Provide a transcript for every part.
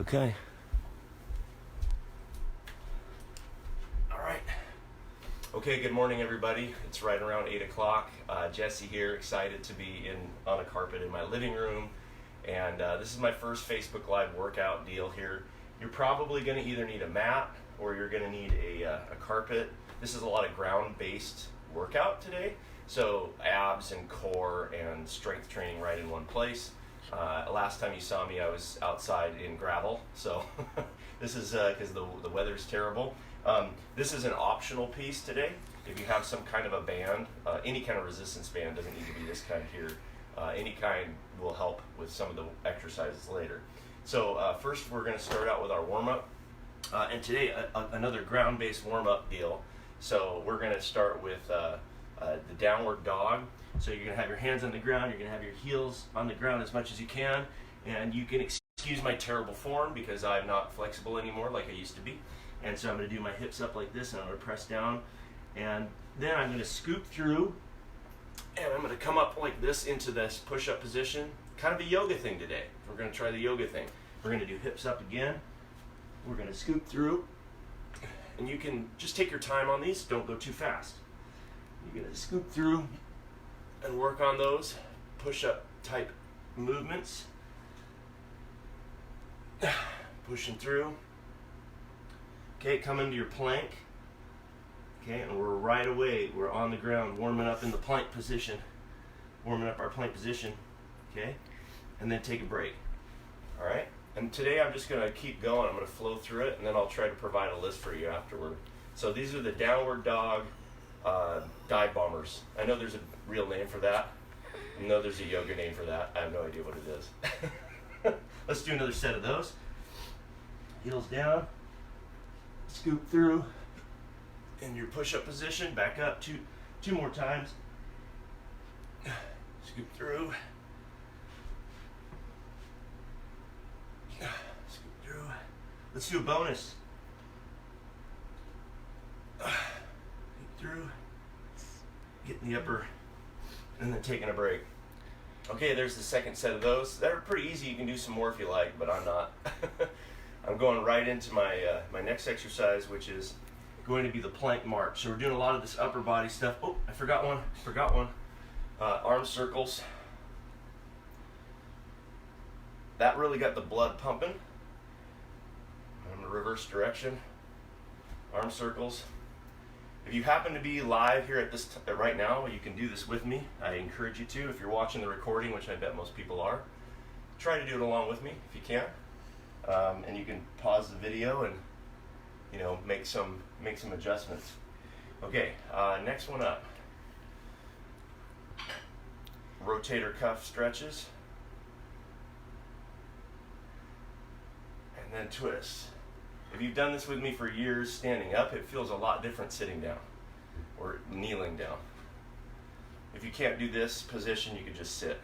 Okay. All right. Okay, good morning, everybody. It's right around 8 o'clock. Jesse here, excited to be on a carpet in my living room. And this is my first Facebook Live workout deal here. You're probably going to either need a mat or you're going to need a carpet. This is a lot of ground-based workout today. So abs and core and strength training right in one place. Last time you saw me, I was outside in gravel. So this is because the weather's terrible. This is an optional piece today. If you have some kind of a band, any kind of resistance band, doesn't need to be this kind here. Any kind will help with some of the exercises later. So first we're going to start out with our warm-up. And today another ground-based warm-up deal. So we're going to start with the downward dog. So you're going to have your hands on the ground, you're going to have your heels on the ground as much as you can, and you can excuse my terrible form because I'm not flexible anymore like I used to be. And so I'm going to do my hips up like this, and I'm going to press down, and then I'm going to scoop through, and I'm going to come up like this into this push-up position. Kind of a yoga thing today. We're going to try the yoga thing. We're going to do hips up again. We're going to scoop through, and you can just take your time on these. Don't go too fast. You're going to scoop through and work on those push-up type movements. Pushing through. Okay, come into your plank. Okay, and we're on the ground, warming up in the plank position. Warming up our plank position. Okay, and then take a break. All right, and today I'm just gonna keep going. I'm gonna flow through it, and then I'll try to provide a list for you afterward. So these are the downward dog dive bombers. I know there's a real name for that. I know there's a yoga name for that. I have no idea what it is. Let's do another set of those. Heels down. Scoop through in your push-up position. Back up two more times. Scoop through. Scoop through. Let's do a bonus. Through, getting the upper, and then taking a break. Okay, there's the second set of those. They're pretty easy. You can do some more if you like, but I'm not. I'm going right into my my next exercise, which is going to be the plank march. So we're doing a lot of this upper body stuff. Oh, I forgot one. Arm circles. That really got the blood pumping. I'm going to reverse direction. Arm circles. If you happen to be live here at this right now, you can do this with me. I encourage you to. If you're watching the recording, which I bet most people are, try to do it along with me if you can. And you can pause the video and make some adjustments. Okay, next one up. Rotator cuff stretches, and then twists. If you've done this with me for years standing up, it feels a lot different sitting down or kneeling down. If you can't do this position, you could just sit.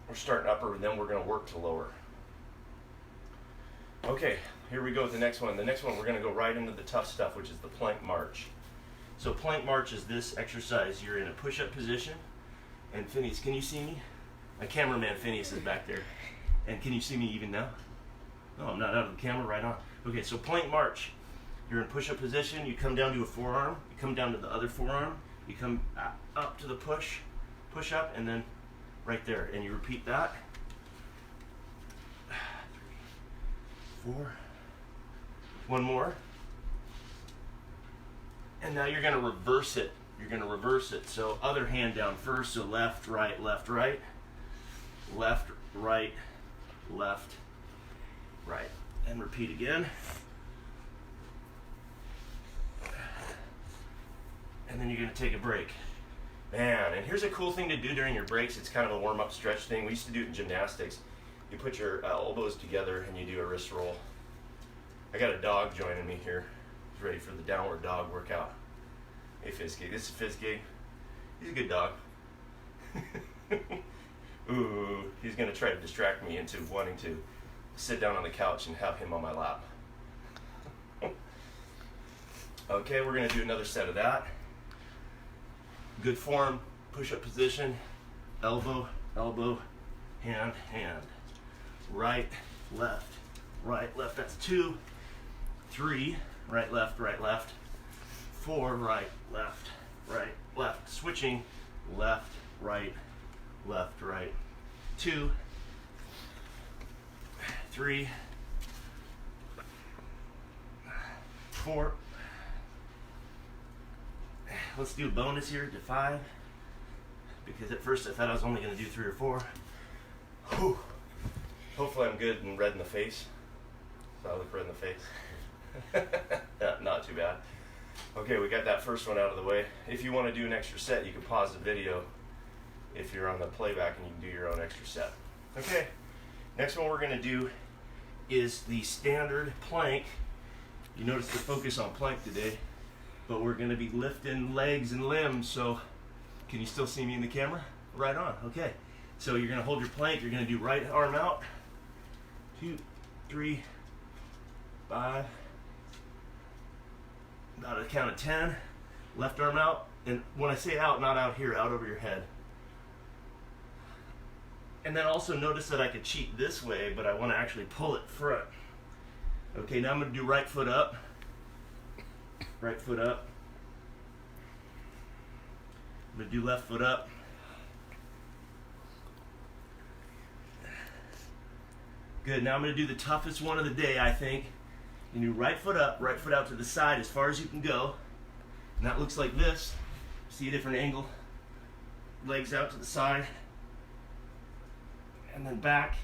We're starting upper, and then we're going to work to lower. Okay, here we go with the next one. The next one, we're going to go right into the tough stuff, which is the plank march. So plank march is this exercise. You're in a push-up position. And Phineas, can you see me? My cameraman Phineas is back there. And can you see me even now? No, I'm not out of the camera, right on. Okay, so plank march. You're in push-up position. You come down to a forearm. You come down to the other forearm. You come up to the push up, and then right there. And you repeat that. 3, 4. One more. And now you're going to reverse it. So other hand down first. So left, right, left, right. Left, right, left, right. And repeat again. And then you're going to take a break. Man, and here's a cool thing to do during your breaks. It's kind of a warm-up stretch thing. We used to do it in gymnastics. You put your elbows together and you do a wrist roll. I got a dog joining me here. He's ready for the downward dog workout. Hey, Fizzgig. This is Fizzgig. He's a good dog. Ooh, he's going to try to distract me into wanting to sit down on the couch and have him on my lap. Okay, we're going to do another set of that. Good form, push-up position, elbow, elbow, hand, hand. Right, left, right, left, that's 2, 3, right, left, 4, right, left, switching, left, right, 2, 3, 4. Let's do a bonus here to 5, because at first I thought I was only going to do 3 or 4. Whew. Hopefully I'm good and red in the face. So I look red in the face. Not too bad. Okay, we got that first one out of the way. If you want to do an extra set, you can pause the video if you're on the playback and you can do your own extra set. Okay, next one we're going to do is the standard plank. You notice the focus on plank today, but we're going to be lifting legs and limbs. So can you still see me in the camera? Right on. Okay, so you're going to hold your plank. You're going to do right arm out, 2, 3, 5, about a count of 10, left arm out, and when I say out, not out here, out over your head. And then also notice that I could cheat this way, but I want to actually pull it front. Okay, now I'm going to do right foot up, I'm going to do left foot up, good. Now I'm going to do the toughest one of the day, I think. You do right foot up, right foot out to the side as far as you can go. And that looks like this. See a different angle. Legs out to the side. And then back.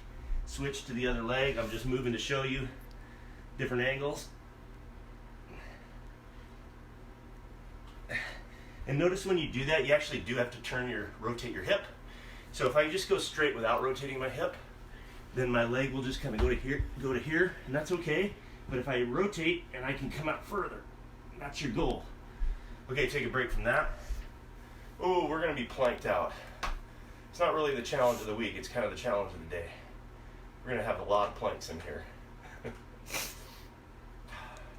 Switch to the other leg. I'm just moving to show you different angles. And notice when you do that, you actually do have to rotate your hip. So if I just go straight without rotating my hip, then my leg will just kind of go to here, and that's okay. But if I rotate and I can come out further, that's your goal. Okay, take a break from that. Oh, we're going to be planked out. It's not really the challenge of the week, it's kind of the challenge of the day. We're going to have a lot of planks in here.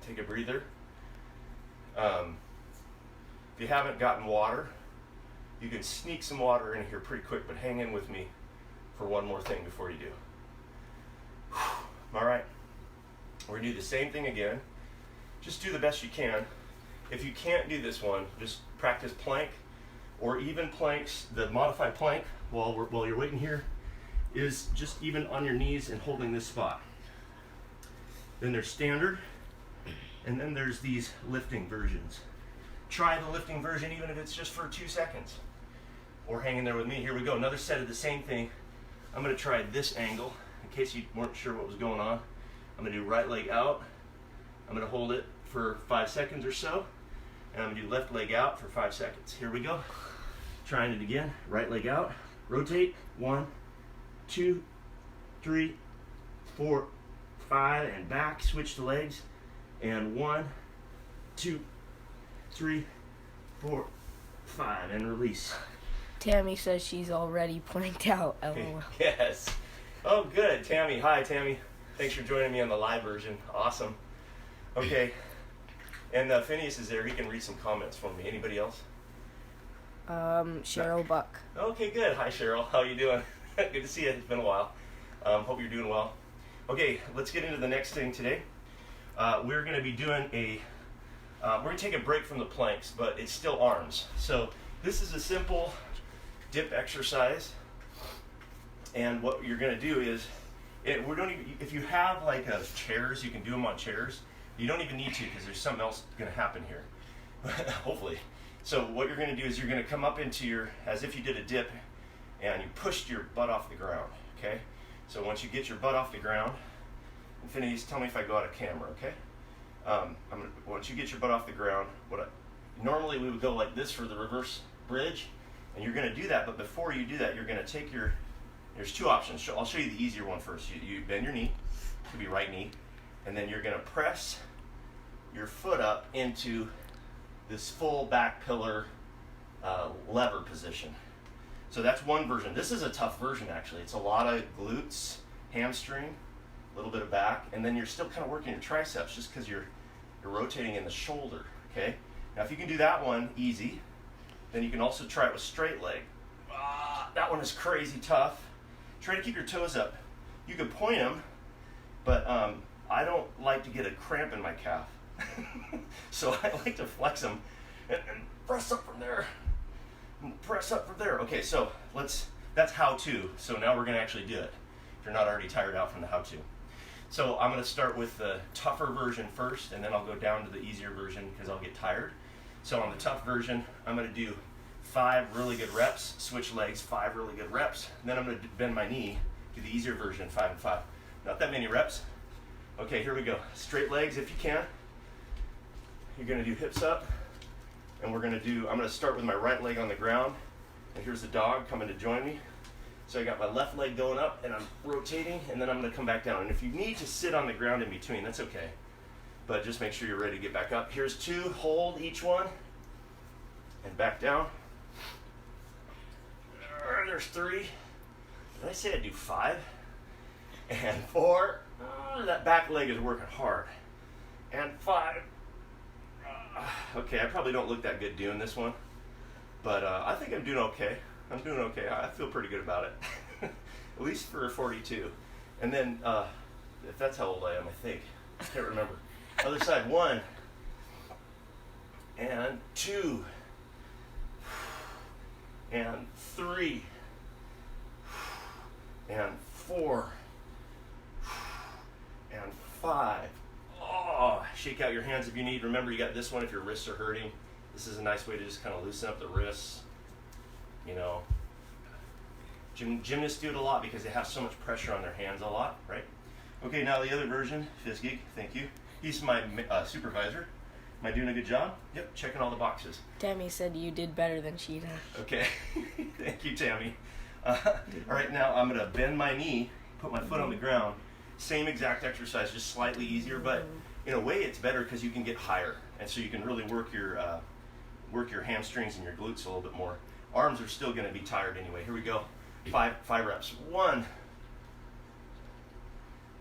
Take a breather. If you haven't gotten water, you can sneak some water in here pretty quick, but hang in with me for one more thing before you do. All right. We're going to do the same thing again. Just do the best you can. If you can't do this one, just practice plank, or even planks. The modified plank, while you're waiting here, is just even on your knees and holding this spot. Then there's standard, and then there's these lifting versions. Try the lifting version even if it's just for 2 seconds. Or hang in there with me. Here we go, another set of the same thing. I'm going to try this angle, in case you weren't sure what was going on. I'm going to do right leg out. I'm going to hold it for 5 seconds or so. And I'm going to do left leg out for 5 seconds. Here we go. Trying it again. Right leg out. Rotate. 1, 2, 3, 4, 5. And back. Switch the legs. And 1, 2, 3, 4, 5. And release. Tammy says she's already planked out. LOL. Yes. Oh, good. Tammy. Hi, Tammy. Thanks for joining me on the live version. Awesome. Okay. And Phineas is there. He can read some comments for me. Anybody else? Cheryl Buck. Okay, good. Hi, Cheryl. How you doing? Good to see you. It's been a while. Hope you're doing well. Okay, let's get into the next thing today. We're going to be doing we're going to take a break from the planks, but it's still arms. So this is a simple dip exercise. And what you're going to do is, if you have like chairs, you can do them on chairs. You don't even need to, because there's something else going to happen here. Hopefully. So what you're going to do is you're going to come up into as if you did a dip, and you pushed your butt off the ground, okay? So once you get your butt off the ground, Phineas, tell me if I go out of camera, okay? Once you get your butt off the ground, normally we would go like this for the reverse bridge, and you're going to do that, but before you do that, you're going to take there's 2 options. I'll show you the easier one first. You bend your knee, it could be right knee, and then you're going to press your foot up into this full back pillar lever position. So that's one version. This is a tough version, actually. It's a lot of glutes, hamstring, a little bit of back, and then you're still kind of working your triceps just because you're rotating in the shoulder, okay? Now if you can do that one easy, then you can also try it with straight leg. That one is crazy tough. Try to keep your toes up. You can point them, but I don't like to get a cramp in my calf. So I like to flex them and press up from there. And press up from there. Okay, so that's how to. So now we're gonna actually do it. If you're not already tired out from the how to. So I'm gonna start with the tougher version first, and then I'll go down to the easier version because I'll get tired. So on the tough version, I'm gonna do 5 really good reps, switch legs, 5 really good reps. And then I'm gonna bend my knee, do the easier version, 5 and 5. Not that many reps. Okay, here we go. Straight legs if you can. You're gonna do hips up, and I'm gonna start with my right leg on the ground, and here's the dog coming to join me. So I got my left leg going up, and I'm rotating, and then I'm gonna come back down. And if you need to sit on the ground in between, that's okay. But just make sure you're ready to get back up. Here's 2, hold each one, and back down. There's 3. Did I say I'd do 5? And 4. That back leg is working hard. And 5. Okay, I probably don't look that good doing this one, but I think I'm doing okay. I'm doing okay. I feel pretty good about it, at least for 42. And then, if that's how old I am, I think. I can't remember. Other side, 1 and 2 and 3 and 4 and 5. Oh, shake out your hands if you need. Remember, you got this one if your wrists are hurting. This is a nice way to just kind of loosen up the wrists. You know, gymnasts do it a lot because they have so much pressure on their hands a lot, right? Okay, now the other version, Fizzgeek, thank you. He's my supervisor. Am I doing a good job? Yep, checking all the boxes. Tammy said you did better than she did. Okay, thank you, Tammy. All right, now I'm gonna bend my knee, put my foot on the ground. Same exact exercise, just slightly easier, but in a way it's better because you can get higher, and so you can really work your hamstrings and your glutes a little bit more. Arms are still going to be tired anyway. Here we go. 5 reps. 1,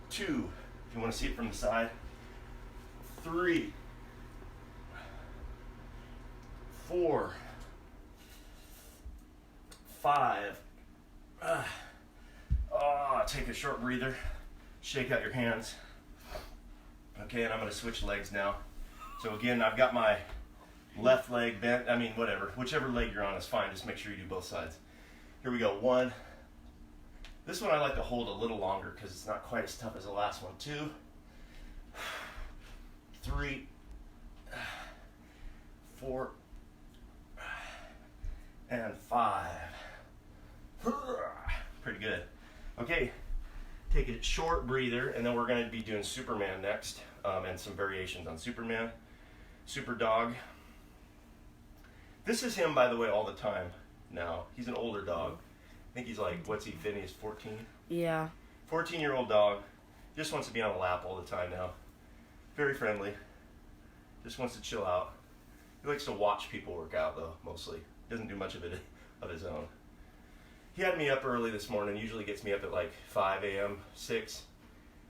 2. If you want to see it from the side. 3, 4, 5. Take a short breather. Shake out your hands. Okay, and I'm going to switch legs now. So again, I've got my left leg bent. I mean, whatever. Whichever leg you're on is fine. Just make sure you do both sides. Here we go. 1. This one I like to hold a little longer because it's not quite as tough as the last one. 2, 3, 4, and 5. Pretty good. Okay, take a short breather, and then we're going to be doing Superman next, and some variations on Superman. Super dog. This is him, by the way, all the time now. He's an older dog. I think he's like, what's he, Phineas, 14? Yeah. 14-year-old dog. Just wants to be on a lap all the time now. Very friendly. Just wants to chill out. He likes to watch people work out, though, mostly. Doesn't do much of it of his own. He had me up early this morning. Usually gets me up at like 5 a.m., 6,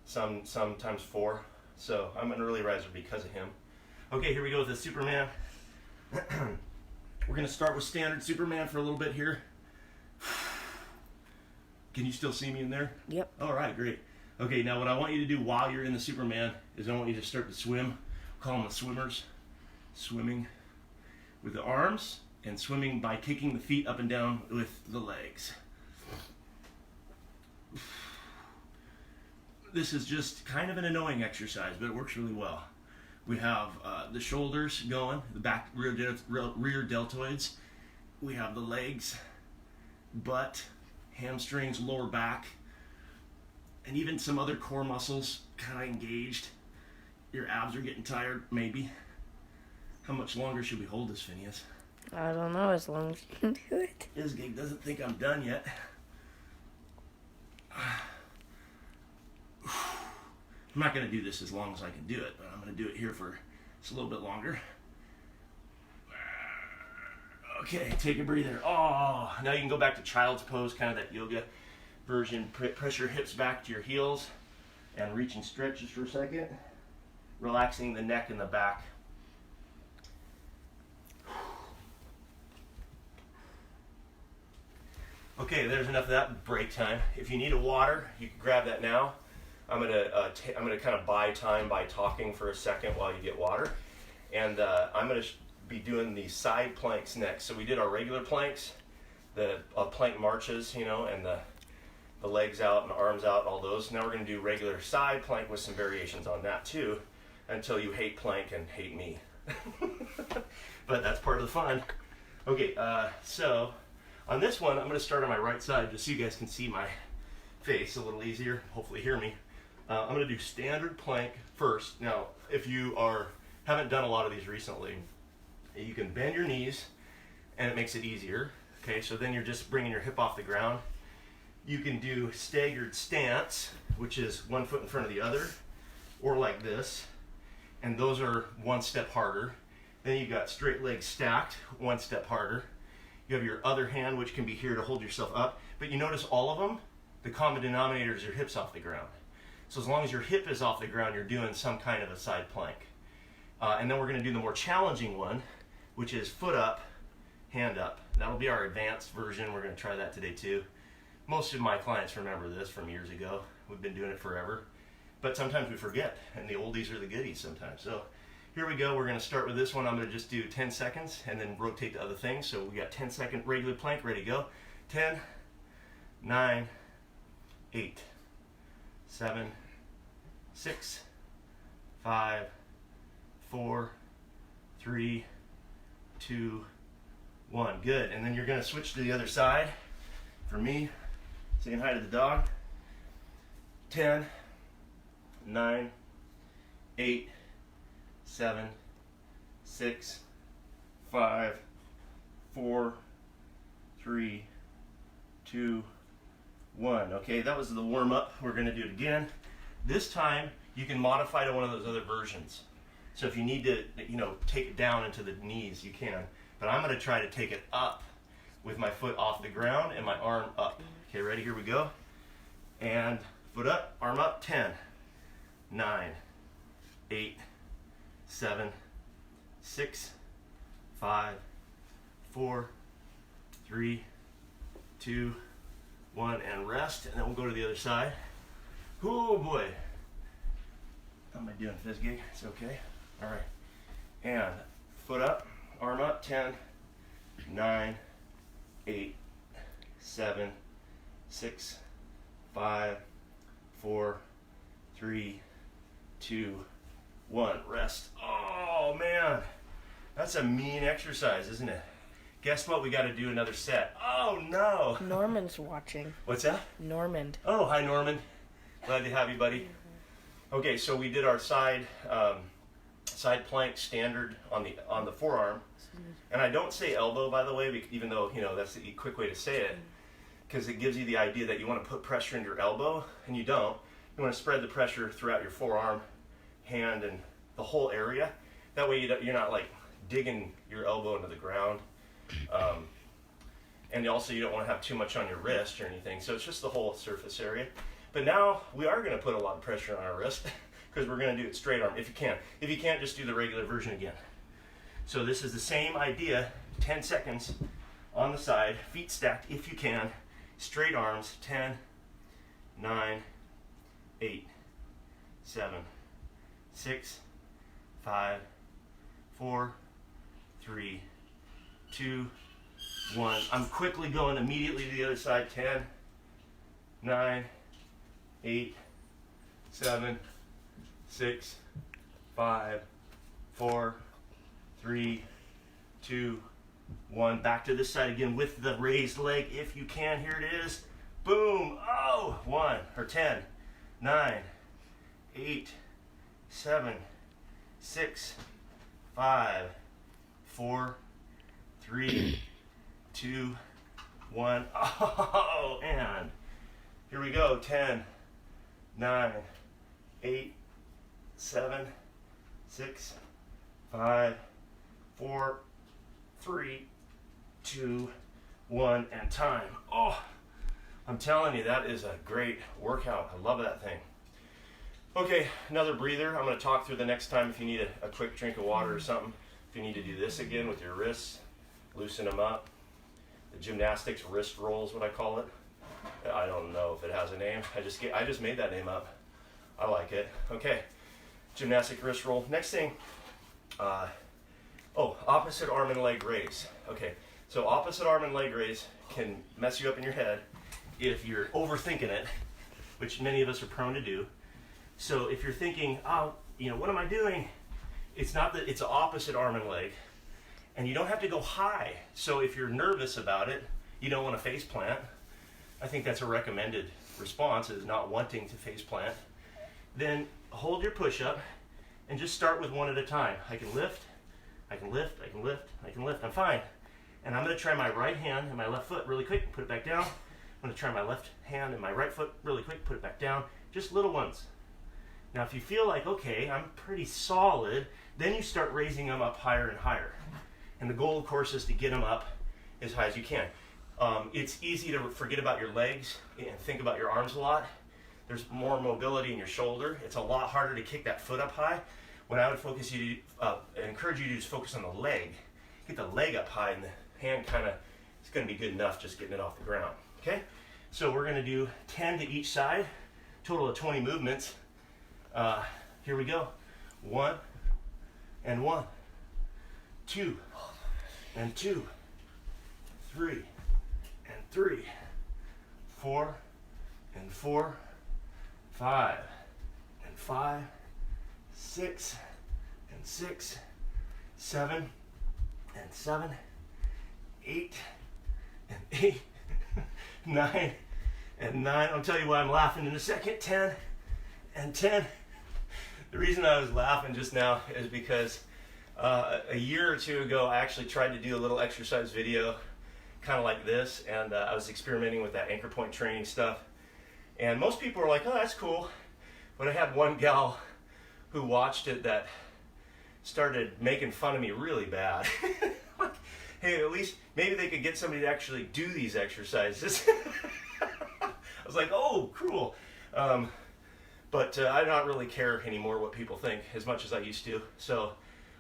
sometimes 4. So I'm an early riser because of him. Okay, here we go with the Superman. We're going to start with standard Superman for a little bit here. Can you still see me in there? Yep. All right, great. Okay, now what I want you to do while you're in the Superman is I want you to start to swim. Call them the swimmers. Swimming with the arms and swimming by kicking the feet up and down with the legs. This is just kind of an annoying exercise, but it works really well. We have the shoulders going, the back rear deltoids. We have the legs, butt, hamstrings, lower back, and even some other core muscles kind of engaged. Your abs are getting tired, maybe. How much longer should we hold this, Phineas? I don't know, as long as you can do it. This gig doesn't think I'm done yet. I'm not going to do this as long as I can do it, but I'm going to do it here for just a little bit longer. Okay, take a breather. Oh, now you can go back to child's pose, kind of that yoga version. Press your hips back to your heels and reach and stretch just for a second. Relaxing the neck and the back. Okay, there's enough of that break time. If you need a water, you can grab that now. I'm gonna kind of buy time by talking for a second while you get water, and I'm gonna be doing the side planks next. So we did our regular planks, the plank marches, you know, and the legs out and the arms out, all those. Now we're gonna do regular side plank with some variations on that too, until you hate plank and hate me. But that's part of the fun. Okay, so on this one, I'm gonna start on my right side just so you guys can see my face a little easier, hopefully hear me. I'm gonna do standard plank first. Now, if you haven't done a lot of these recently, you can bend your knees and it makes it easier. Okay, so then you're just bringing your hip off the ground. You can do staggered stance, which is one foot in front of the other, or like this, and those are one step harder. Then you've got straight legs stacked, one step harder. You have your other hand, which can be here to hold yourself up, but you notice all of them, the common denominator is your hips off the ground. So as long as your hip is off the ground, you're doing some kind of a side plank. And then we're gonna do the more challenging one, which is foot up, hand up. That'll be our advanced version. We're gonna try that today too. Most of my clients remember this from years ago. We've been doing it forever. But sometimes we forget, and the oldies are the goodies sometimes. So here we go. We're gonna start with this one. I'm gonna just do 10 seconds and then rotate to other things. So we got 10-second regular plank, ready to go. 10, 9, 8, 7, 6, 5, 4, 3, 2, 1. Good. And then you're going to switch to the other side. For me, saying hi to the dog. 10, 9, 8, 7, 6, 5, 4, 3, 2, 1. Okay, that was the warm up. We're going to do it again. This time you can modify to one of those other versions. So if you need to, you know, take it down into the knees, you can. But I'm going to try to take it up with my foot off the ground and my arm up. Okay, ready? Here we go. And foot up, arm up. 10, 9, 8, 7, 6, 5, 4, 3, 2, 1, and rest. And then we'll go to the other side. Oh boy. How am I doing for this gig? It's okay. All right. And foot up, arm up. 10, 9, 8, 7, 6, 5, 4, 3, 2, 1. Rest. Oh man. That's a mean exercise, isn't it? Guess what? We got to do another set. Oh no. Norman's watching. What's that? Norman. Oh, hi Norman. Glad to have you, buddy. Okay, so we did our side plank standard on the forearm, and I don't say elbow, by the way, even though that's the quick way to say it, because it gives you the idea that you want to put pressure in your elbow, and you don't. You want to spread the pressure throughout your forearm, hand, and the whole area. That way you're not like digging your elbow into the ground, and also you don't want to have too much on your wrist or anything. So it's just the whole surface area. But now we are going to put a lot of pressure on our wrist because we're going to do it straight arm if you can. If you can't, just do the regular version again. So this is the same idea, 10 seconds on the side, feet stacked if you can, straight arms, 10, 9, 8, 7, 6, 5, 4, 3, 2, 1. I'm quickly going immediately to the other side, 10, 9, 8, 7, 6, 5, 4, 3, 2, 1. Back to this side again with the raised leg if you can. Here it is. Boom. Oh, 1 or 10, 9, 8, 7, 6, 5, 4, 3, 2, 1. Oh, and here we go. 10, 9, 8, 7, 6, 5, 4, 3, 2, 1, and time. Oh, I'm telling you, that is a great workout. I love that thing. Okay, another breather. I'm going to talk through the next time if you need a quick drink of water or something. If you need to do this again with your wrists, loosen them up. The gymnastics wrist roll is what I call it. I don't know if it has a name. I just made that name up. I like it. Okay, gymnastic wrist roll. Next thing, opposite arm and leg raise. Okay, so opposite arm and leg raise can mess you up in your head if you're overthinking it, which many of us are prone to do. So if you're thinking, oh, what am I doing? It's not that, it's opposite arm and leg. And you don't have to go high. So if you're nervous about it, you don't want to face plant. I think that's a recommended response, is not wanting to face plant. Then hold your push-up and just start with one at a time. I can lift, I can lift, I can lift, I can lift. I'm fine. And I'm going to try my right hand and my left foot really quick, put it back down. I'm going to try my left hand and my right foot really quick, put it back down. Just little ones. Now if you feel like, okay, I'm pretty solid, then you start raising them up higher and higher. And the goal, of course, is to get them up as high as you can. It's easy to forget about your legs and think about your arms a lot. There's more mobility in your shoulder. It's a lot harder to kick that foot up high. What I would encourage you to do is focus on the leg. Get the leg up high, and the hand it's going to be good enough just getting it off the ground. Okay? So we're going to do 10 to each side, total of 20 movements. Here we go. 1 and 1, 2 and 2, 3 and 3, 4 and 4, 5 and 5, 6 and 6, 7 and 7, 8 and 8, 9 and 9. I'll tell you why I'm laughing in a second. 10 and 10. The reason I was laughing just now is because a year or two ago I actually tried to do a little exercise video kind of like this, and I was experimenting with that anchor point training stuff, and most people were like, oh, that's cool, but I had one gal who watched it that started making fun of me really bad. Like, hey, at least maybe they could get somebody to actually do these exercises. I was like, oh, cool. But I don't really care anymore what people think as much as I used to. So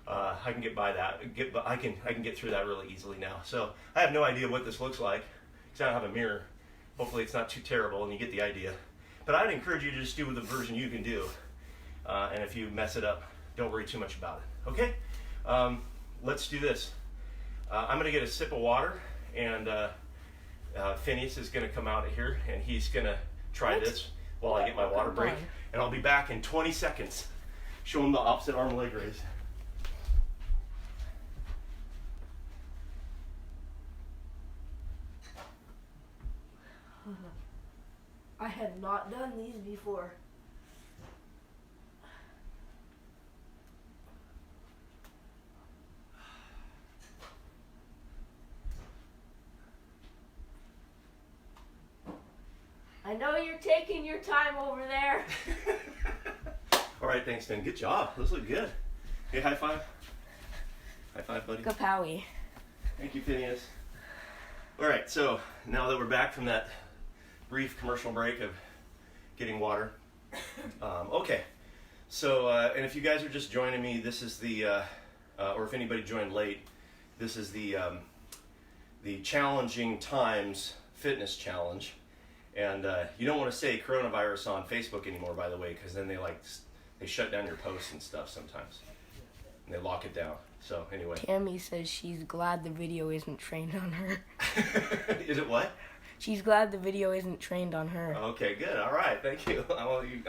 I can get by that. I can get through that really easily now. So I have no idea what this looks like because I don't have a mirror. Hopefully it's not too terrible and you get the idea. But I'd encourage you to just do the version you can do. And if you mess it up, don't worry too much about it. Okay? Let's do this. I'm going to get a sip of water, and Phineas is going to come out of here, and he's going to try this while I get my water break. And I'll be back in 20 seconds. Show him the opposite arm leg raise. I had not done these before. I know you're taking your time over there. All right, thanks, Dan. Good job. Those look good. Hey, high five. High five, buddy. Kapowie. Thank you, Phineas. All right, so now that we're back from that brief commercial break of getting water. Okay, so, and if you guys are just joining me, this is the, or if anybody joined late, this is the Challenging Times Fitness Challenge. And you don't want to say coronavirus on Facebook anymore, by the way, because then they shut down your posts and stuff sometimes. And they lock it down. So anyway. Tammy says she's glad the video isn't trained on her. Is it what? She's glad the video isn't trained on her. Okay, good. All right, thank you.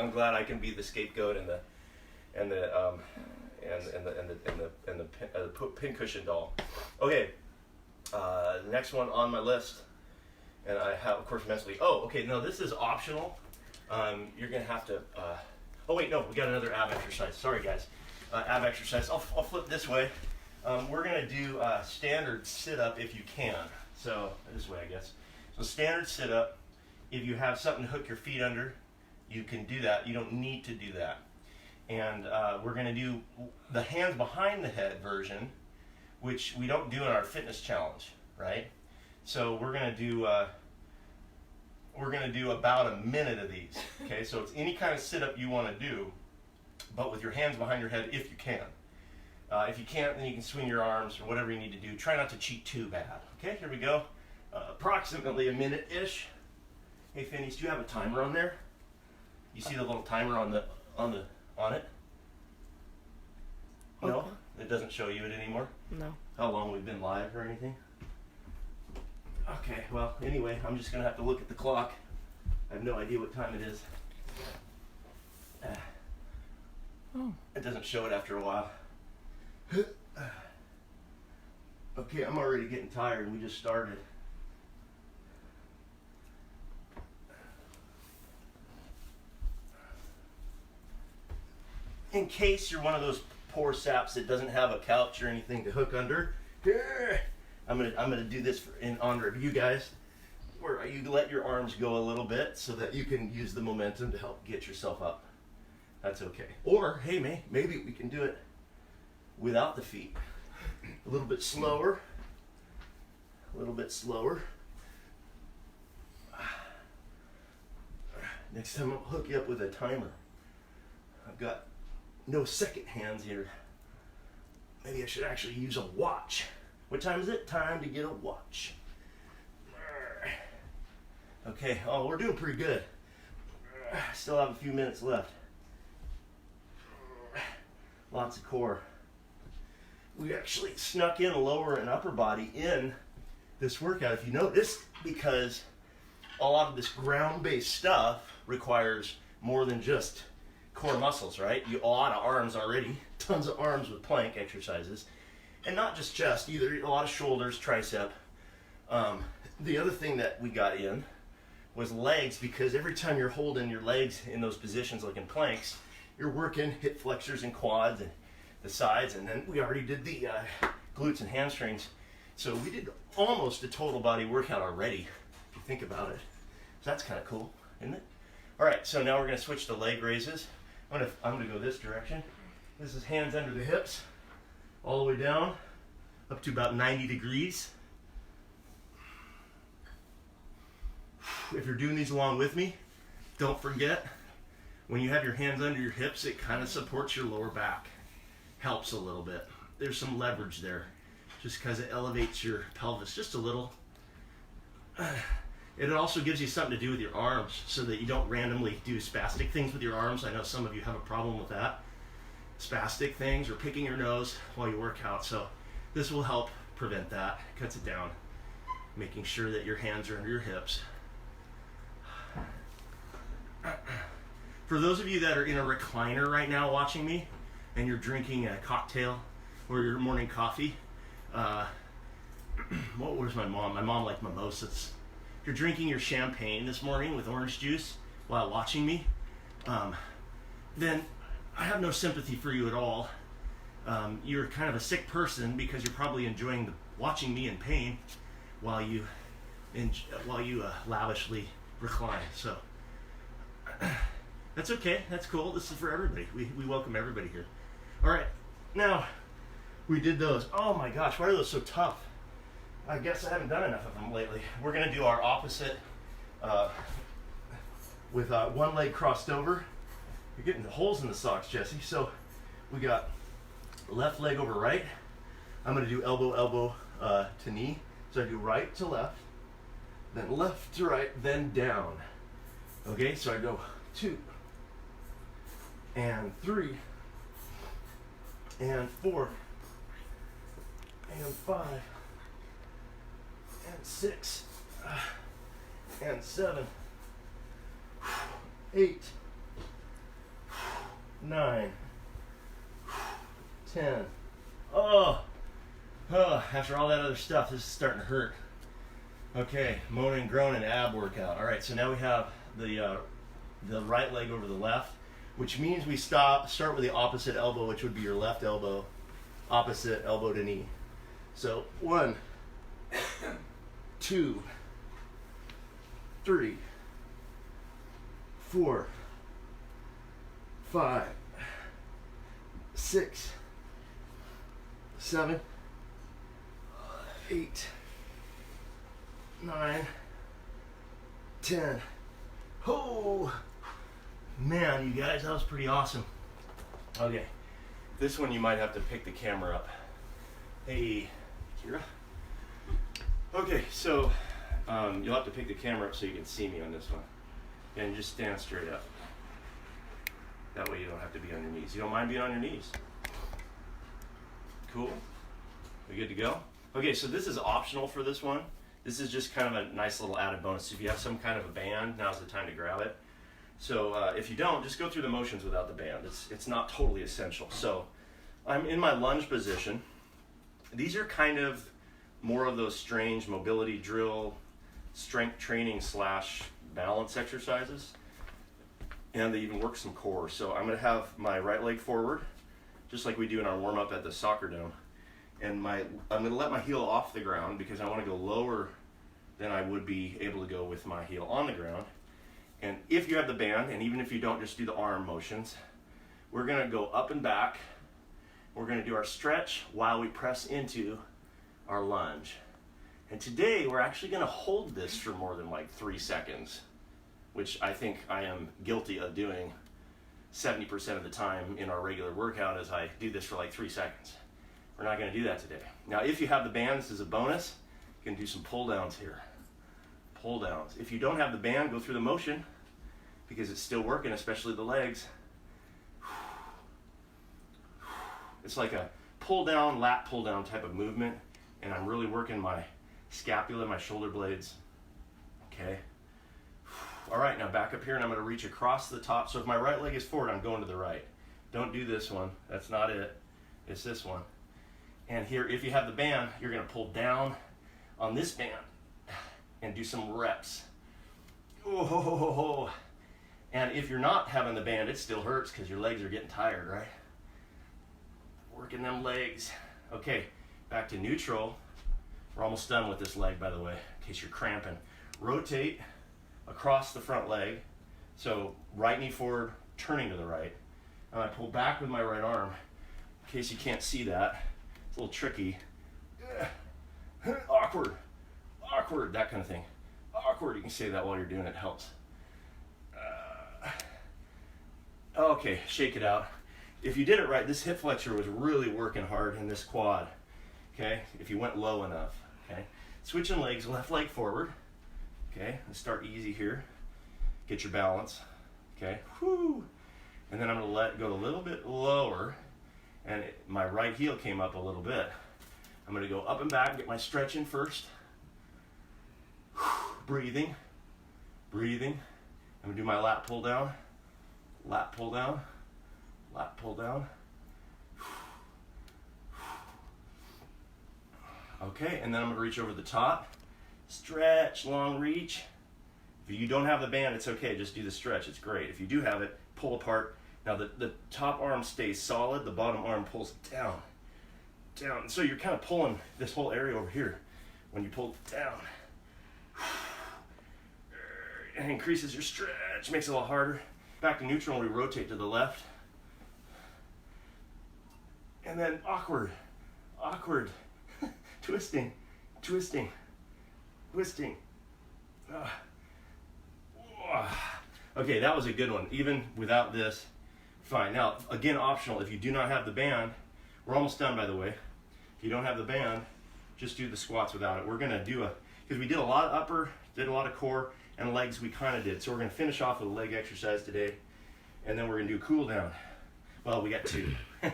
I'm glad I can be the scapegoat and the pincushion doll. Okay, the next one on my list. And I have, of course, mentally, oh, okay, no, this is optional. You're going to have to, oh, wait, no, we got another ab exercise. Sorry, guys. Ab exercise. I'll flip this way. We're going to do standard sit-up if you can. So, this way, I guess. So, standard sit-up. If you have something to hook your feet under, you can do that. You don't need to do that. And we're going to do the hands behind the head version, which we don't do in our fitness challenge, right? So we're gonna do about a minute of these. Okay, so it's any kind of sit-up you want to do, but with your hands behind your head if you can. If you can't, then you can swing your arms or whatever you need to do. Try not to cheat too bad. Okay, here we go. Approximately a minute-ish. Hey, Phineas, do you have a timer on there? You see the little timer on the On it? No? Okay. It doesn't show you it anymore? No. How long we've been live or anything? Okay, well, anyway, I'm just gonna have to look at the clock. I have no idea what time it is. Oh. It doesn't show it after a while. Okay, I'm already getting tired. We just started. In case you're one of those poor saps that doesn't have a couch or anything to hook under, I'm gonna do this in honor of you guys, where you let your arms go a little bit so that you can use the momentum to help get yourself up. That's okay. Or hey, maybe we can do it without the feet. A little bit slower. A little bit slower. Next time I'll hook you up with a timer. I've got no second hands here. Maybe I should actually use a watch. What time is it? Time to get a watch. Okay, oh, we're doing pretty good. Still have a few minutes left. Lots of core. We actually snuck in a lower and upper body in this workout, if you notice, because a lot of this ground-based stuff requires more than just core muscles, right? A lot of arms already, tons of arms with plank exercises, and not just chest either, a lot of shoulders, tricep. The other thing that we got in was legs, because every time you're holding your legs in those positions like in planks, you're working hip flexors and quads and the sides, and then we already did the glutes and hamstrings. So we did almost a total body workout already, if you think about it. So that's kind of cool, isn't it? All right, so now we're gonna switch to leg raises. I'm gonna go this direction. This is hands under the hips, all the way down, up to about 90 degrees. If you're doing these along with me, don't forget, when you have your hands under your hips, it kind of supports your lower back. Helps a little bit. There's some leverage there, just because it elevates your pelvis just a little. It also gives you something to do with your arms so that you don't randomly do spastic things with your arms. I know some of you have a problem with that. Spastic things or picking your nose while you work out. So this will help prevent that. Cuts it down. Making sure that your hands are under your hips. For those of you that are in a recliner right now watching me and you're drinking a cocktail or your morning coffee, where's my mom? My mom liked mimosas. If you're drinking your champagne this morning with orange juice while watching me, then I have no sympathy for you at all. You're kind of a sick person because you're probably enjoying watching me in pain while you lavishly recline. So that's okay. That's cool. This is for everybody. We welcome everybody here. All right. Now, we did those. Oh my gosh, why are those so tough? I guess I haven't done enough of them lately. We're going to do our opposite with one leg crossed over. You're getting the holes in the socks, Jesse. So we got left leg over right. I'm going to do elbow to knee. So I do right to left, then left to right, then down. Okay, so I go 2 and 3 and 4 and 5 and 6 and 7, 8, 9, 10. Oh, after all that other stuff, this is starting to hurt. Okay, moaning, groaning, ab workout. All right, so now we have the right leg over the left, which means we start with the opposite elbow, which would be your left elbow, opposite elbow to knee. So 1, 2, 3, 4, 5, 6, 7, 8, 9, 10. Oh, man, you guys, that was pretty awesome. Okay, this one you might have to pick the camera up. Hey, Kira. Okay, so you'll have to pick the camera up so you can see me on this one. And just stand straight up. That way you don't have to be on your knees. You don't mind being on your knees? Cool. We good to go? Okay, so this is optional for this one. This is just kind of a nice little added bonus. If you have some kind of a band, now's the time to grab it. So if you don't, just go through the motions without the band. It's not totally essential. So I'm in my lunge position. These are kind of more of those strange mobility drill, strength training / balance exercises. And they even work some core. So I'm going to have my right leg forward, just like we do in our warm-up at the soccer dome. And I'm going to let my heel off the ground because I want to go lower than I would be able to go with my heel on the ground. And if you have the band, and even if you don't, just do the arm motions, we're going to go up and back. We're going to do our stretch while we press into our lunge. And today we're actually going to hold this for more than like 3 seconds, which I think I am guilty of doing 70% of the time in our regular workout, as I do this for like 3 seconds. We're not going to do that today. Now, if you have the band, this is a bonus. You can do some pull downs here. Pull downs. If you don't have the band, go through the motion because it's still working, especially the legs. It's like a pull down, lat pull down type of movement, and I'm really working my scapula, my shoulder blades. Okay. All right, now back up here, and I'm going to reach across the top. So if my right leg is forward, I'm going to the right. Don't do this one. That's not it. It's this one. And here, if you have the band, you're going to pull down on this band and do some reps. Oh. And if you're not having the band, it still hurts because your legs are getting tired, right? Working them legs. Okay, back to neutral. We're almost done with this leg, by the way, in case you're cramping. Rotate across the front leg. So right knee forward, turning to the right. And I pull back with my right arm. In case you can't see that, it's a little tricky. Awkward, that kind of thing. Awkward, you can say that while you're doing it, helps. Okay, shake it out. If you did it right, this hip flexor was really working hard in this quad. Okay, if you went low enough. Okay, switching legs, left leg forward. Okay, let's start easy here. Get your balance. Okay, whoo. And then I'm going to let go a little bit lower, and my right heel came up a little bit. I'm going to go up and back, get my stretch in first. Breathing. I'm going to do my lat pull down. Lat pull down. Lat pull down. Okay, and then I'm going to reach over the top. Stretch, long reach. If you don't have the band, it's okay. Just do the stretch. It's great. If you do have it, pull apart. Now the top arm stays solid. The bottom arm pulls down. Down. So you're kind of pulling this whole area over here when you pull down. And increases your stretch. Makes it a little harder. Back to neutral, and we rotate to the left. And then awkward. Twisting. Okay, that was a good one. Even without this, fine. Now, again, optional. If you do not have the band, we're almost done, by the way. If you don't have the band, just do the squats without it. We're going to do because we did a lot of upper, did a lot of core, and legs we kind of did. So we're going to finish off with a leg exercise today, and then we're going to do cool down. Well, we got 2. All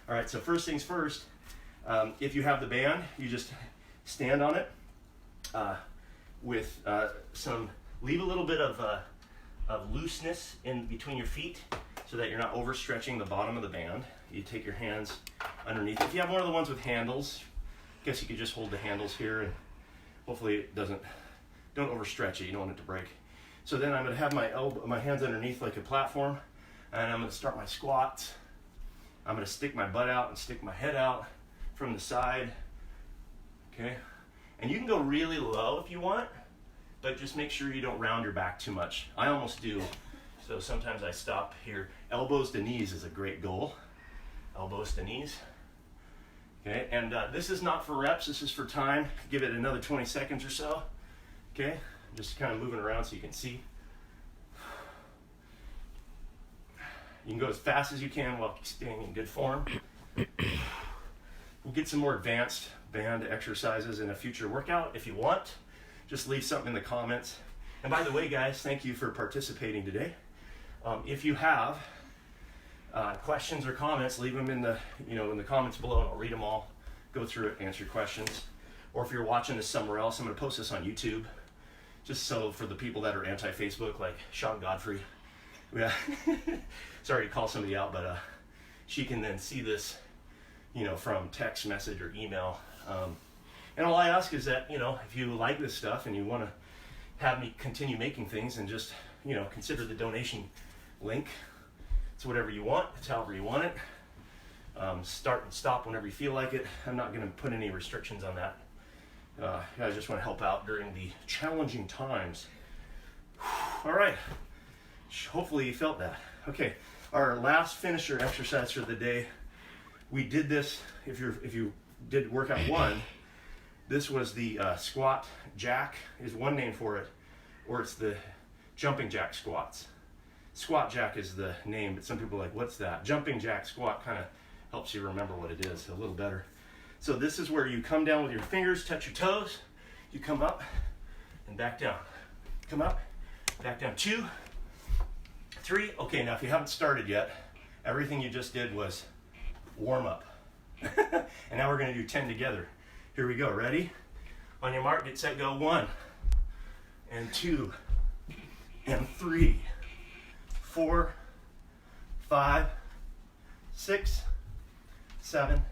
right, so first things first, if you have the band, you just stand on it with leave a little bit of looseness in between your feet so that you're not overstretching the bottom of the band. You take your hands underneath. If you have one of the ones with handles, I guess you could just hold the handles here, and hopefully it don't overstretch it. You don't want it to break. So then I'm going to have my hands underneath like a platform, and I'm going to start my squats. I'm going to stick my butt out and stick my head out from the side. Okay, and you can go really low if you want, but just make sure you don't round your back too much. I almost do, so sometimes I stop here. Elbows to knees is a great goal. Elbows to knees. Okay, and this is not for reps, this is for time. Give it another 20 seconds or so. Okay, just kind of moving around so you can see. You can go as fast as you can while staying in good form. We'll get some more advanced band exercises in a future workout if you want. Just leave something in the comments. And by the way, guys, thank you for participating today. If you have questions or comments, leave them in the comments below, and I'll read them all, go through it, answer your questions. Or if you're watching this somewhere else, I'm going to post this on YouTube, just so for the people that are anti-Facebook, like Sean Godfrey. Yeah, sorry to call somebody out, but she can then see this, from text message or email. And all I ask is that, if you like this stuff and you want to have me continue making things, and just, consider the donation link. It's whatever you want. It's however you want it. Start and stop whenever you feel like it. I'm not going to put any restrictions on that. I just want to help out during the challenging times. All right. Hopefully you felt that. Okay. Our last finisher exercise for the day. We did this. If you did workout 1, this was the squat jack is one name for it, or it's the jumping jack squats. Squat jack is the name, but some people are like, what's that? Jumping jack squat kind of helps you remember what it is a little better. So this is where you come down with your fingers, touch your toes, you come up and back down. Come up, back down. 2, 3. Okay, now if you haven't started yet, everything you just did was warm up. And now we're going to do 10 together. Here we go. Ready? On your mark, get set, go. 1 and 2 and 3, 4, 5, 6, 7,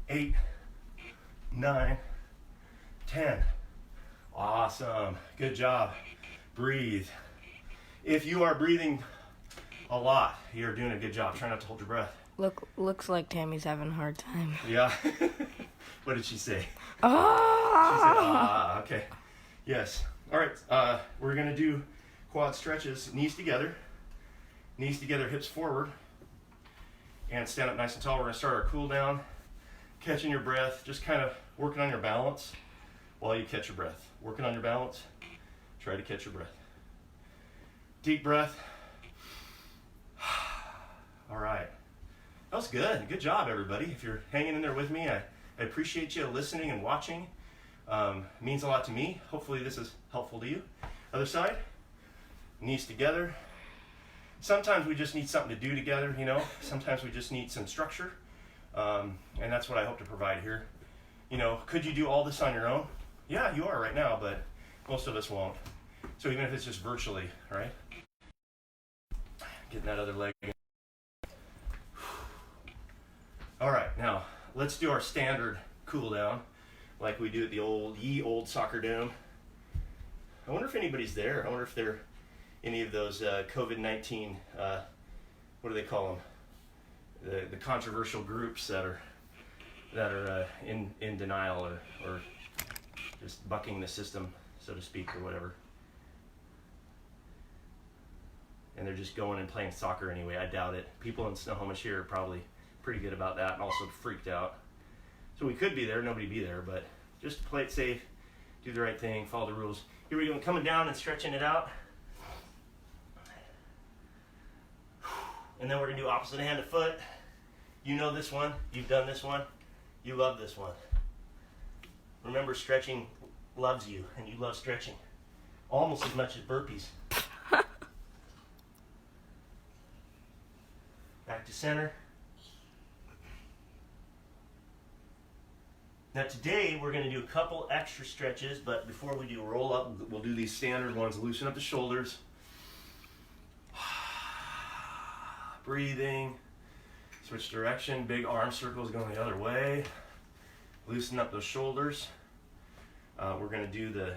8, 9, 10. Awesome. Good job. Breathe. If you are breathing a lot, you're doing a good job. Try not to hold your breath. Looks like Tammy's having a hard time. Yeah. What did she say? Ah! She said, ah, okay. Yes. All right. We're going to do quad stretches. Knees together, hips forward, and stand up nice and tall. We're going to start our cool down, catching your breath, just kind of working on your balance while you catch your breath. Working on your balance. Try to catch your breath. Deep breath. All right. That was good. Good job, everybody. If you're hanging in there with me, I appreciate you listening and watching. Means a lot to me. Hopefully this is helpful to you. Other side. Knees together. Sometimes we just need something to do together, Sometimes we just need some structure. And that's what I hope to provide here. Could you do all this on your own? Yeah, you are right now, but most of us won't. So even if it's just virtually, right? Getting that other leg in. All right, now let's do our standard cool down like we do at the old soccer dome. I wonder if anybody's there. I wonder if they're any of those COVID-19, what do they call them? The controversial groups that are in denial or just bucking the system, so to speak, or whatever. And they're just going and playing soccer anyway. I doubt it. People in Snohomish here are probably pretty good about that and also freaked out. So we could be there, nobody be there, but just to play it safe, do the right thing, follow the rules. Here we go, coming down and stretching it out. And then we're going to do opposite hand to foot. You know this one. You've done this one. You love this one. Remember, stretching loves you, and you love stretching almost as much as burpees. Back to center. Now today we're going to do a couple extra stretches, but before we do roll up, we'll do these standard ones. Loosen up the shoulders. Breathing. Switch direction. Big arm circles going the other way. Loosen up those shoulders. We're going to do the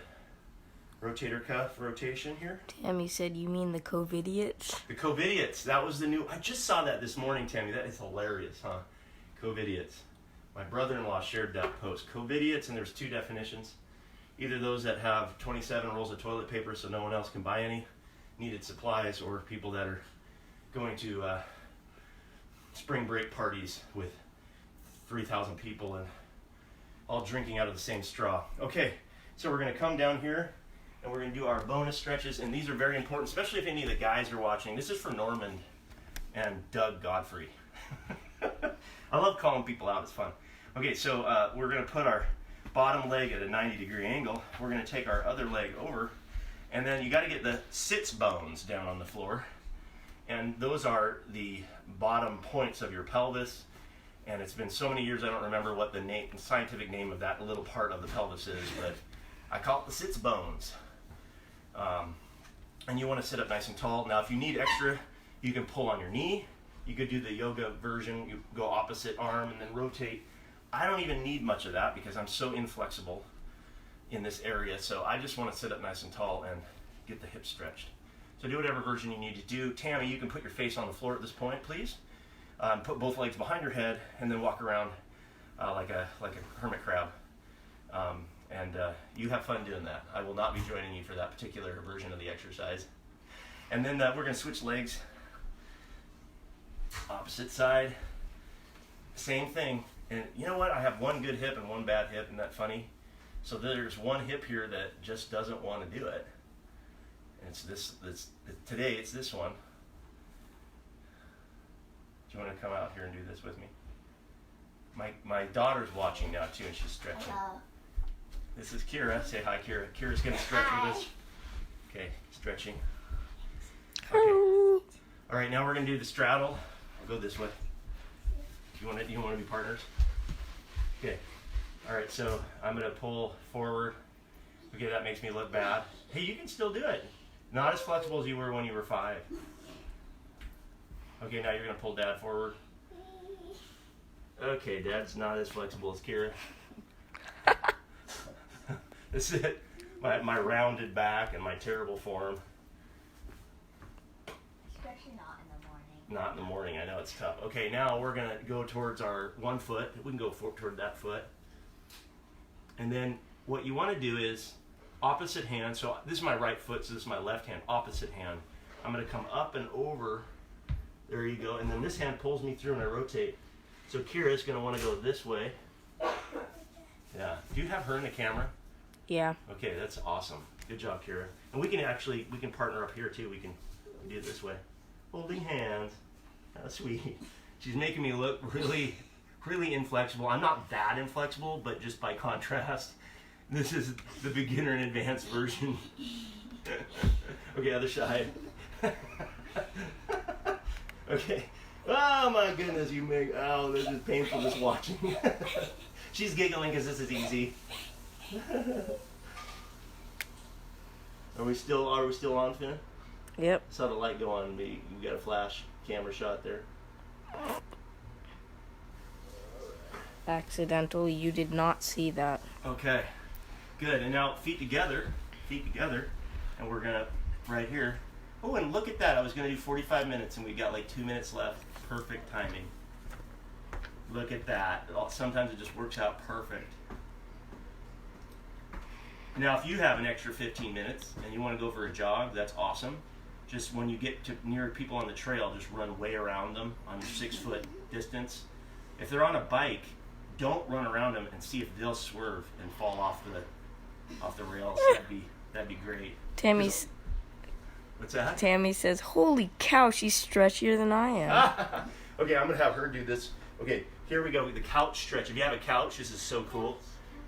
rotator cuff rotation here. Tammy said, you mean the COVIDiots? The COVIDiots. That was the new... I just saw that this morning, Tammy. That is hilarious, huh? COVIDiots. My brother-in-law shared that post. COVIDiots, and there's 2 definitions. Either those that have 27 rolls of toilet paper so no one else can buy any needed supplies, or people that are going to spring break parties with 3,000 people and all drinking out of the same straw. Okay, so we're going to come down here and we're going to do our bonus stretches, and these are very important, especially if any of the guys are watching. This is for Norman and Doug Godfrey. I love calling people out. It's fun. Okay, so we're going to put our bottom leg at a 90-degree angle. We're going to take our other leg over, and then you got to get the sits bones down on the floor. And those are the bottom points of your pelvis. And it's been so many years I don't remember what the scientific name of that little part of the pelvis is, but I call it the sits bones. And you want to sit up nice and tall. Now if you need extra, you can pull on your knee. You could do the yoga version. You go opposite arm and then rotate. I don't even need much of that because I'm so inflexible in this area. So I just want to sit up nice and tall and get the hips stretched. So do whatever version you need to do. Tammy, you can put your face on the floor at this point, please. Put both legs behind your head and then walk around like a hermit crab. You have fun doing that. I will not be joining you for that particular version of the exercise. And then we're going to switch legs. Opposite side. Same thing. And you know what? I have one good hip and one bad hip. Isn't that funny? So there's one hip here that just doesn't want to do it. And today it's this one. Do you want to come out here and do this with me? My daughter's watching now too, and she's stretching. Hello. This is Kira. Say hi, Kira. Kira's gonna stretch with us. Okay, stretching. Okay. All right, now we're gonna do the straddle. I'll go this way. You want to be partners? Okay. All right, so I'm gonna pull forward. Okay, that makes me look bad. Hey, you can still do it. Not as flexible as you were when you were 5. Okay, now you're gonna pull Dad forward. Okay, Dad's not as flexible as Kira. This is it. My rounded back and my terrible form. Especially not in the morning. Not in the morning. I know it's tough. Okay, now we're gonna go towards our one foot. We can go toward that foot. And then what you want to do is opposite hand. So this is my right foot. So this is my left hand. Opposite hand. I'm gonna come up and over. There you go. And then this hand pulls me through and I rotate. So Kira's gonna want to go this way. Yeah. Do you have her in the camera? Yeah. Okay, that's awesome. Good job, Kira. And we can partner up here too. We can do it this way. Holding hands. How sweet. She's making me look really, really inflexible. I'm not that inflexible, but just by contrast, this is the beginner and advanced version. Okay, other side. Okay. Oh my goodness, this is painful just watching. She's giggling because this is easy. Are we still on, Finn? Yep. Saw the light go on. We got a flash camera shot there. Accidental. You did not see that. Okay. Good. And now feet together, and we're gonna right here. Oh, and look at that. I was gonna do 45 minutes, and we got like 2 minutes left. Perfect timing. Look at that. Sometimes it just works out perfect. Now, if you have an extra 15 minutes and you want to go for a jog, that's awesome. Just when you get to near people on the trail, just run way around them on your 6-foot distance. If they're on a bike, don't run around them and see if they'll swerve and fall off the rails. That'd be great. What's that? Tammy says, "Holy cow, she's stretchier than I am." Okay, I'm gonna have her do this. Okay, here we go. The couch stretch. If you have a couch, this is so cool.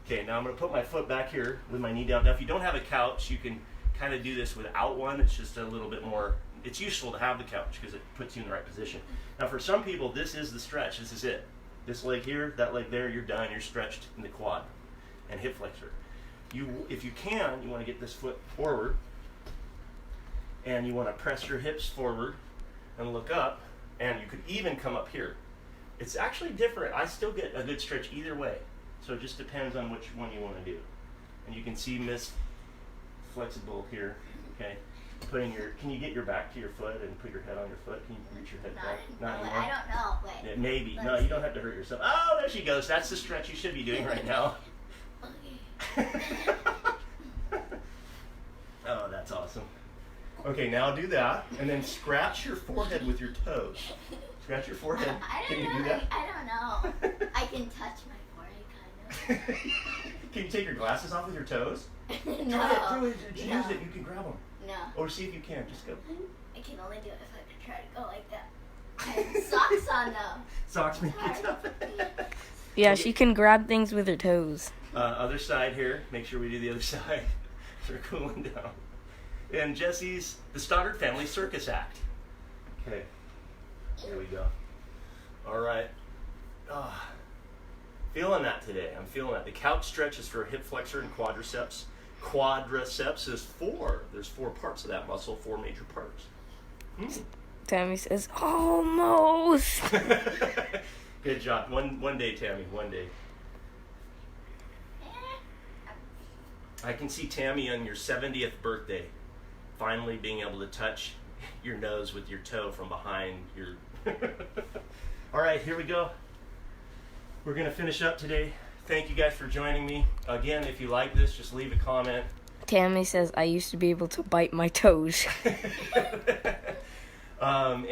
Okay, now I'm going to put my foot back here with my knee down. Now, if you don't have a couch, you can kind of do this without one. It's just a little bit more, it's useful to have the couch because it puts you in the right position. Now, for some people, this is the stretch. This is it. This leg here, that leg there, you're done. You're stretched in the quad and hip flexor. If you can, you want to get this foot forward, and you want to press your hips forward and look up, and you could even come up here. It's actually different. I still get a good stretch either way. So it just depends on which one you want to do. And you can see Miss Flexible here. Okay. Can you get your back to your foot and put your head on your foot? Can you reach your head back? Not anymore? I don't know. Wait. Yeah, maybe. No, you don't have to hurt yourself. Oh, there she goes. That's the stretch you should be doing right now. Oh, that's awesome. Okay, now do that. And then scratch your forehead with your toes. Scratch your forehead. Can you do that? I don't know. I can touch my forehead, kind of. Can you take your glasses off with your toes? No. Try it. Use it. You can grab them. No. Or see if you can. Just go. I can only do it if I try to go like that. I have socks on though. Socks make it tough. Yeah, she can grab things with her toes. Other side here. Make sure we do the other side. They're cooling down. And Jesse's the Stoddard Family Circus Act. Okay. There we go. All right. Feeling that today. I'm feeling that. The couch stretch is for hip flexor and quadriceps. Quadriceps is 4. There's 4 parts of that muscle, 4 major parts. Tammy says, almost. Good job. One day, Tammy. One day. I can see Tammy on your 70th birthday finally being able to touch your nose with your toe from behind your... All right, here we go. We're going to finish up today. Thank you guys for joining me. Again, if you like this, just leave a comment. Tammy says, I used to be able to bite my toes. Well,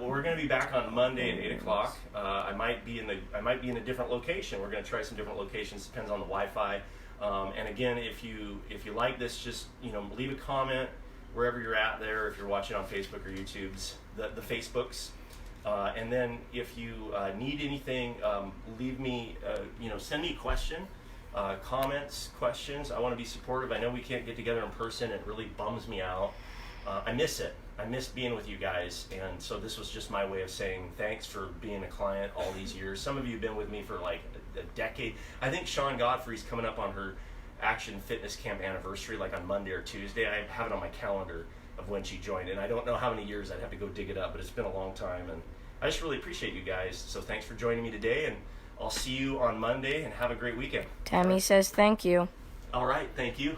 we're going to be back on Monday at 8 o'clock. I might be in a different location. We're going to try some different locations. Depends on the Wi-Fi. And again, if you like this, just leave a comment wherever you're at there. If you're watching on Facebook or YouTube's, the Facebooks. And then if you need anything, leave me, send me a question, comments, questions. I want to be supportive. I know we can't get together in person. It really bums me out. I miss it. I miss being with you guys. And so this was just my way of saying thanks for being a client all these years. Some of you have been with me for like a decade. I think Sean Godfrey's coming up on her Action Fitness Camp anniversary, like on Monday or Tuesday. I have it on my calendar of when she joined, and I don't know how many years. I'd have to go dig it up, but it's been a long time, and I just really appreciate you guys. So thanks for joining me today, and I'll see you on Monday, and have a great weekend. Tammy says thank you. All right, thank you.